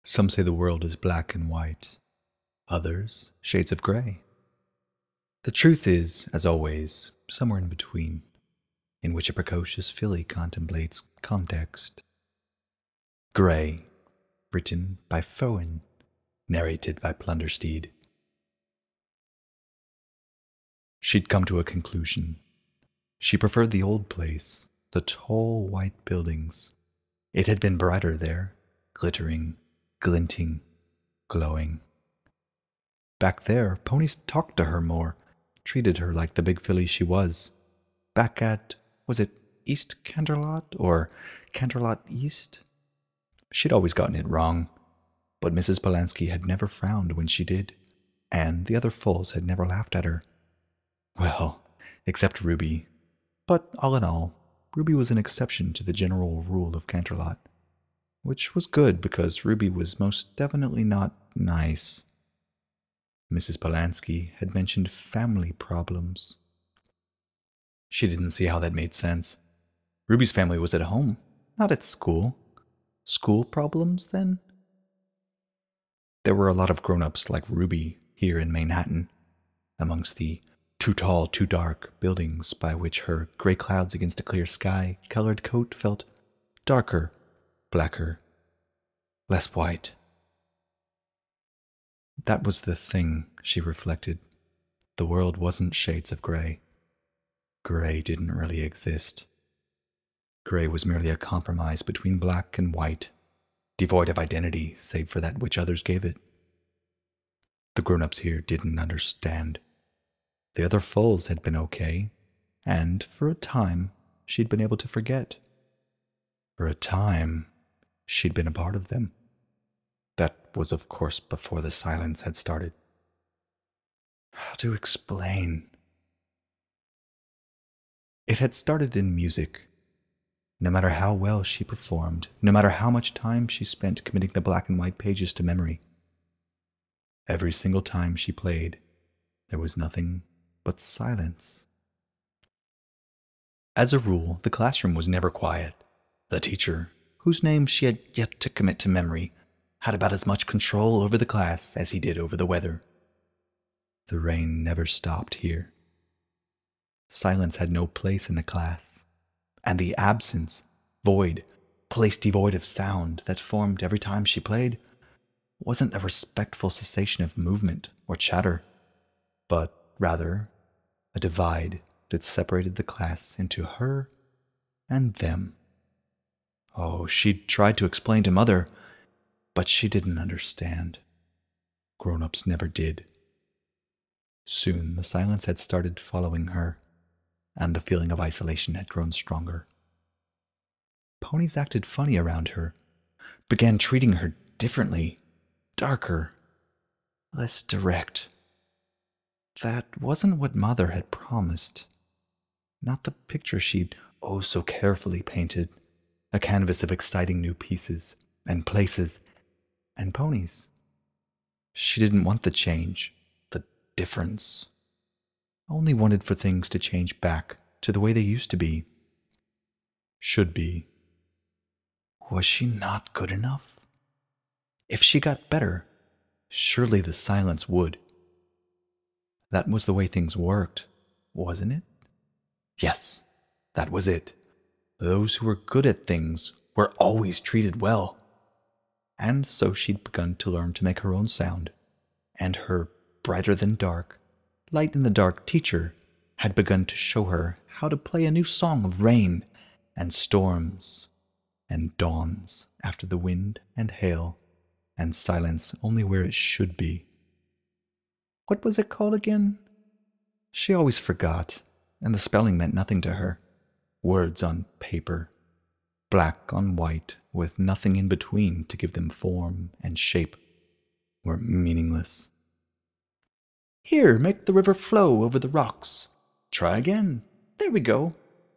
Some say the world is black and white, others shades of gray. The truth is, as always, somewhere in between, in which a precocious filly contemplates context. Gray, written by Foehn, narrated by Plundersteed. She'd come to a conclusion. She preferred the old place, the tall white buildings. It had been brighter there, glittering, glinting, glowing. Back there, ponies talked to her more, treated her like the big filly she was. Back at, was it East Canterlot or Canterlot East? She'd always gotten it wrong, but Mrs. Polanski had never frowned when she did, and the other foals had never laughed at her. Well, except Ruby. But all in all, Ruby was an exception to the general rule of Canterlot, which was good because Ruby was most definitely not nice. Mrs. Polanski had mentioned family problems. She didn't see how that made sense. Ruby's family was at home, not at school. School problems, then? There were a lot of grown-ups like Ruby here in Manhattan, amongst the too tall, too dark buildings by which her gray clouds against a clear sky colored coat felt darker, blacker, less white. That was the thing, she reflected. The world wasn't shades of gray. Gray didn't really exist. Gray was merely a compromise between black and white, devoid of identity save for that which others gave it. The grown-ups here didn't understand. The other foals had been okay, and for a time she'd been able to forget. For a time, she'd been a part of them. That was, of course, before the silence had started. How to explain? It had started in music. No matter how well she performed, no matter how much time she spent committing the black and white pages to memory, every single time she played, there was nothing but silence. As a rule, the classroom was never quiet. The teacher, whose name she had yet to commit to memory, had about as much control over the class as he did over the weather. The rain never stopped here. Silence had no place in the class, and the absence, void, place devoid of sound that formed every time she played wasn't a respectful cessation of movement or chatter, but rather a divide that separated the class into her and them. Oh, she'd tried to explain to Mother, but she didn't understand. Grown-ups never did. Soon the silence had started following her, and the feeling of isolation had grown stronger. Ponies acted funny around her, began treating her differently, darker, less direct. That wasn't what Mother had promised. Not the picture she'd oh so carefully painted, a canvas of exciting new pieces and places and ponies. She didn't want the change, the difference. Only wanted for things to change back to the way they used to be. Should be. Was she not good enough? If she got better, surely the silence would. That was the way things worked, wasn't it? Yes, that was it. Those who were good at things were always treated well. And so she'd begun to learn to make her own sound, and her brighter-than-dark, light-in-the-dark teacher had begun to show her how to play a new song of rain and storms and dawns after the wind and hail and silence only where it should be. What was it called again? She always forgot, and the spelling meant nothing to her. Words on paper, black on white, with nothing in between to give them form and shape, were meaningless. Here, make the river flow over the rocks. Try again. There we go.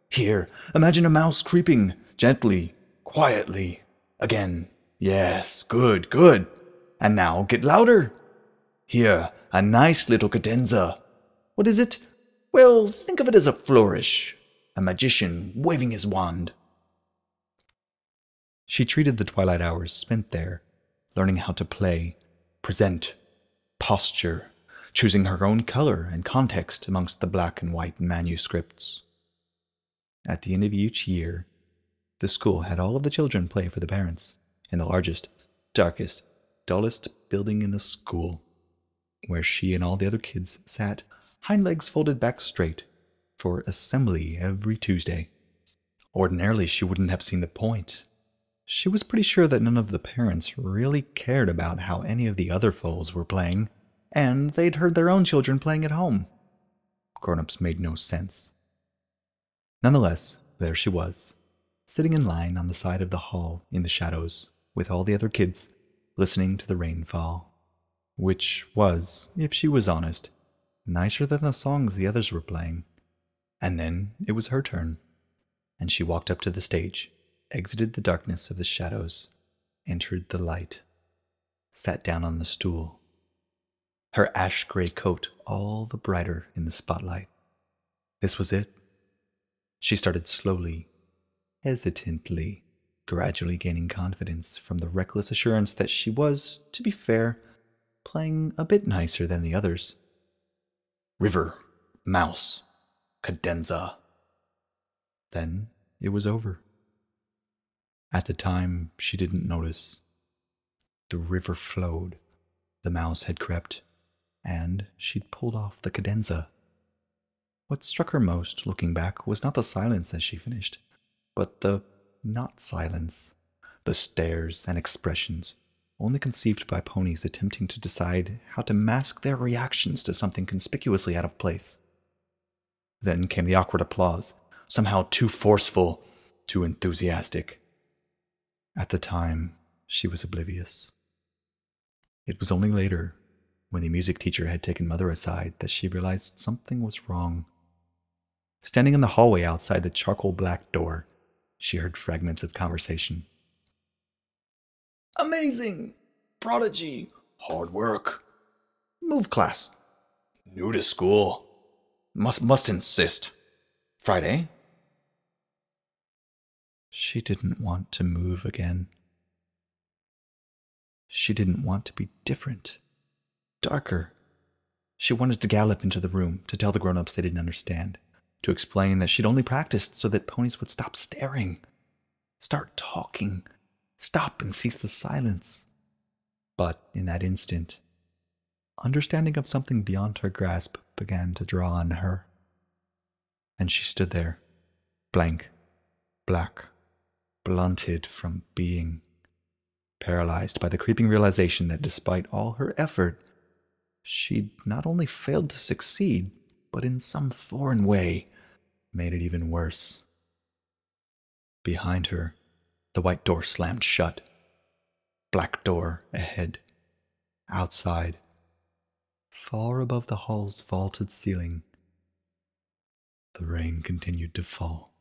Here, imagine a mouse creeping, gently, quietly. Again. Yes, good, good. And now get louder. Here, a nice little cadenza. What is it? Well, think of it as a flourish. A magician waving his wand. She treated the twilight hours spent there learning how to play, present, posture, choosing her own color and context amongst the black and white manuscripts. At the end of each year, the school had all of the children play for the parents in the largest, darkest, dullest building in the school, where she and all the other kids sat, hind legs folded back straight, for assembly every Tuesday. Ordinarily, she wouldn't have seen the point. She was pretty sure that none of the parents really cared about how any of the other foals were playing, and they'd heard their own children playing at home. Grown-ups made no sense. Nonetheless, there she was, sitting in line on the side of the hall in the shadows, with all the other kids, listening to the rain fall, which was, if she was honest, nicer than the songs the others were playing. And then it was her turn, and she walked up to the stage, exited the darkness of the shadows, entered the light, sat down on the stool, her ash-gray coat all the brighter in the spotlight. This was it. She started slowly, hesitantly, gradually gaining confidence from the reckless assurance that she was, to be fair, playing a bit nicer than the others. River, mouse, cadenza. Then it was over. At the time, she didn't notice. The river flowed, the mouse had crept, and she'd pulled off the cadenza. What struck her most, looking back, was not the silence as she finished, but the not silence, the stares and expressions, only conceived by ponies attempting to decide how to mask their reactions to something conspicuously out of place. Then came the awkward applause, somehow too forceful, too enthusiastic. At the time, she was oblivious. It was only later, when the music teacher had taken Mother aside, that she realized something was wrong. Standing in the hallway outside the charcoal black door, she heard fragments of conversation. Amazing! Prodigy! Hard work! Move class! New to school! Must insist! Friday? She didn't want to move again. She didn't want to be different, darker. She wanted to gallop into the room, to tell the grown-ups they didn't understand, to explain that she'd only practiced so that ponies would stop staring, start talking, stop and cease the silence. But in that instant, understanding of something beyond her grasp began to draw on her. And she stood there, blank, black, blunted from being, paralyzed by the creeping realization that despite all her effort, she'd not only failed to succeed, but in some foreign way made it even worse. Behind her, the white door slammed shut. Black door ahead. Outside, far above the hall's vaulted ceiling, the rain continued to fall.